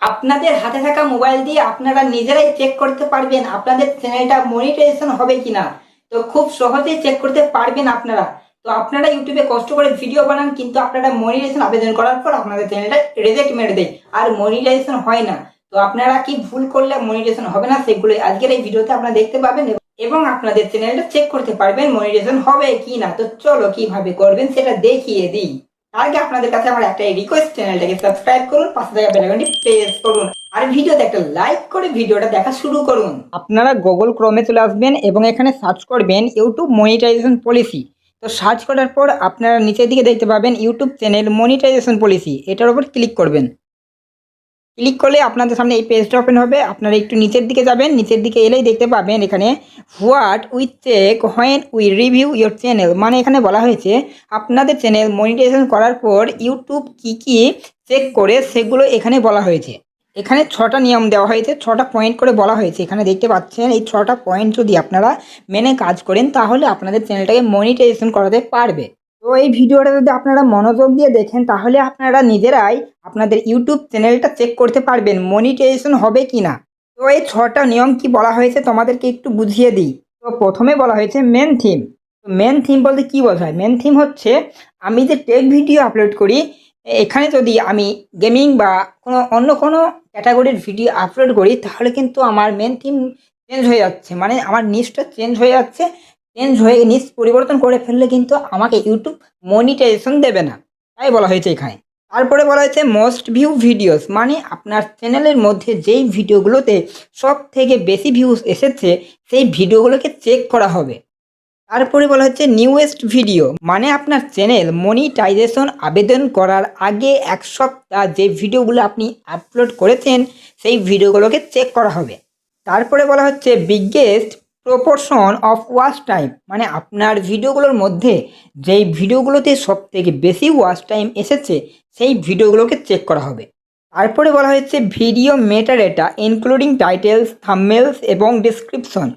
আপনাদের হাতে থাকা মোবাইল দিয়ে আপনারা নিজেরাই চেক করতে পারবেন আপনাদের চ্যানেলটা মনিটাইজেশন হবে কিনা। তো খুব সহজেই চেক করতে পারবেন আপনারা। তো আপনারা ইউটিউবে কষ্ট করে ভিডিও বানান, কিন্তু আপনারা মনিটাইজেশন আবেদন করার পর আপনাদের চ্যানেলটা রিজেক্ট মেরে দেয় আর মনিটাইজেশন হয় না। তো আপনারা কি ভুল করলে মনিটাইজেশন হবে না সেগুলো আজকের এই ভিডিওতে আপনারা দেখতে পাবেন এবং আপনাদের চ্যানেলটা চেক করতে পারবেন মনিটাইজেশন হবে কি না। তো চলো কিভাবে করবেন সেটা দেখিয়ে দিই। তার আগে আপনাদের কাছে আমার একটা রিকোয়েস্ট, চ্যানেলটাকে সাবস্ক্রাইব করুন, পাশে থাকা বেল আইকনটি প্রেস করুন আর ভিডিওতে একটা লাইক করে ভিডিওটা দেখা শুরু করুন। আপনারা গুগল ক্রোমে চলে আসবেন এবং এখানে সার্চ করবেন ইউটিউব মনিটাইজেশন পলিসি। তো সার্চ করার পর আপনারা নিচের দিকে দেখতে পাবেন ইউটিউব চ্যানেল মনিটাইজেশন পলিসি, এটার উপর ক্লিক করবেন। ক্লিক করলে আপনাদের সামনে এই পেজটা ওপেন হবে। আপনারা একটু নিচের দিকে যাবেন, নিচের দিকে এলেই দেখতে পাবেন এখানে what we check when we review your channel, মানে এখানে বলা হয়েছে আপনাদের চ্যানেল মনিটাইজেশন করার পর ইউটিউব কি কি চেক করে সেগুলো এখানে বলা হয়েছে। এখানে 6টা নিয়ম দেওয়া হয়েছে, 6টা পয়েন্ট করে বলা হয়েছে। এখানে দেখতে পাচ্ছেন এই 6টা পয়েন্ট যদি আপনারা মেনে কাজ করেন তাহলে আপনাদের চ্যানেলটাকে মনিটাইজেশন করাতে পারবে। তো এই ভিডিওটা যদি আপনারা মনোযোগ দিয়ে দেখেন তাহলে আপনারা নিজেরাই আপনাদের ইউটিউব চ্যানেলটা চেক করতে পারবেন মনিটাইজেশন হবে কি না। তো এই 6টা নিয়ম কি বলা হয়েছে তোমাদেরকে একটু বুঝিয়ে দিই। তো প্রথমে বলা হয়েছে মেন থিম। তো মেন থিম বলতে কী বোঝায়? মেন থিম হচ্ছে আমি যে টেক ভিডিও আপলোড করি, এখানে যদি আমি গেমিং বা অন্য কোনো ক্যাটাগরির ভিডিও আপলোড করি তাহলে কিন্তু আমার মেন থিম চেঞ্জ হয়ে যাচ্ছে, মানে আমার নিচটা চেঞ্জ হয়ে যাচ্ছে। চেঞ্জ হয়ে নিচ পরিবর্তন করে ফেললে কিন্তু আমাকে ইউটিউব মনিটাইজেশন দেবে না, তাই বলা হয়েছে এখানে। তারপরে বলা হয়েছে মোস্ট ভিউ ভিডিওস, মানে আপনার চ্যানেলের মধ্যে যেই ভিডিওগুলোতে সব থেকে বেশি ভিউজ এসেছে সেই ভিডিওগুলোকে চেক করা হবে। তারপরে বলা হচ্ছে নিউয়েস্ট ভিডিও, মানে আপনার চ্যানেল মনিটাইজেশন আবেদন করার আগে 1 সপ্তাহ যে ভিডিওগুলো আপনি আপলোড করেছেন সেই ভিডিওগুলোকে চেক করা হবে। তারপরে বলা হচ্ছে biggest proportion of watch time, মানে আপনার ভিডিওগুলোর মধ্যে যেই ভিডিওগুলোতে সব থেকে বেশি ওয়াচ টাইম এসেছে সেই ভিডিওগুলোকে চেক করা হবে। তারপরে বলা হয়েছে ভিডিও মেটাডেটা ইনক্লুডিং টাইটেলস, থাম্বনেলস এবং ডেসক্রিপশন।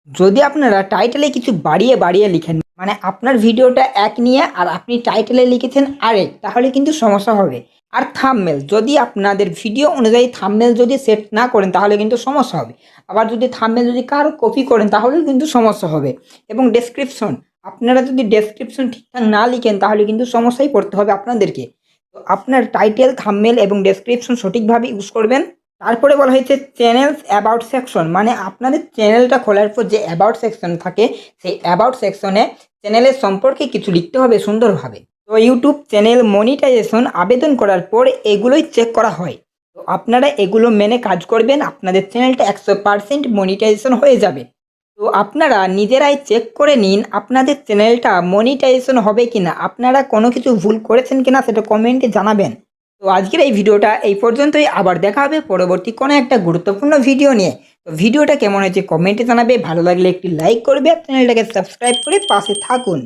যদি আপনারা টাইটেলে কিছু বাড়িয়ে বাড়িয়ে লিখেন, মানে আপনার ভিডিওটা এক নিয়ে আর আপনি টাইটেলে লিখেছেন আরেক, তাহলে কিন্তু সমস্যা হবে। আর থাম্বনেল, যদি আপনাদের ভিডিও অনুযায়ী থাম্বনেল যদি সেট না করেন তাহলে কিন্তু সমস্যা হবে। আবার যদি থাম্বনেল যদি কারো কপি করেন তাহলেও কিন্তু সমস্যা হবে। এবং ডেসক্রিপশন, আপনারা যদি ডেসক্রিপশন ঠিকঠাক না লিখেন তাহলে কিন্তু সমস্যায় পড়তে হবে আপনাদেরকে। তো আপনার টাইটেল, থাম্বনেল এবং ডেসক্রিপশন সঠিকভাবে ইউজ করবেন। তারপরে বলা হয়েছে চ্যানেলস অ্যাবাউট সেকশন, মানে আপনাদের চ্যানেলটা খোলার পর যে অ্যাবাউট সেকশন থাকে সেই অ্যাবাউট সেকশনে চ্যানেলের সম্পর্কে কিছু লিখতে হবে সুন্দরভাবে। তো ইউটিউব চ্যানেল মনিটাইজেশন আবেদন করার পর এগুলোই চেক করা হয়। তো আপনারা এগুলো মেনে কাজ করবেন, আপনাদের চ্যানেলটা 100% মনিটাইজেশন হয়ে যাবে। তো আপনারা নিজেরাই চেক করে নিন আপনাদের চ্যানেলটা মনিটাইজেশন হবে কিনা। আপনারা কোনো কিছু ভুল করেছেন কিনা সেটা কমেন্টে জানাবেন। তো আজকের এই ভিডিওটা এই পর্যন্তই, আবার দেখা হবে পরবর্তী কোনো একটা গুরুত্বপূর্ণ ভিডিও নিয়ে। তো ভিডিওটা কেমন হয়েছে কমেন্টে জানাবে, ভালো লাগলে একটি লাইক করবে, চ্যানেলটাকে সাবস্ক্রাইব করে পাশে থাকুন।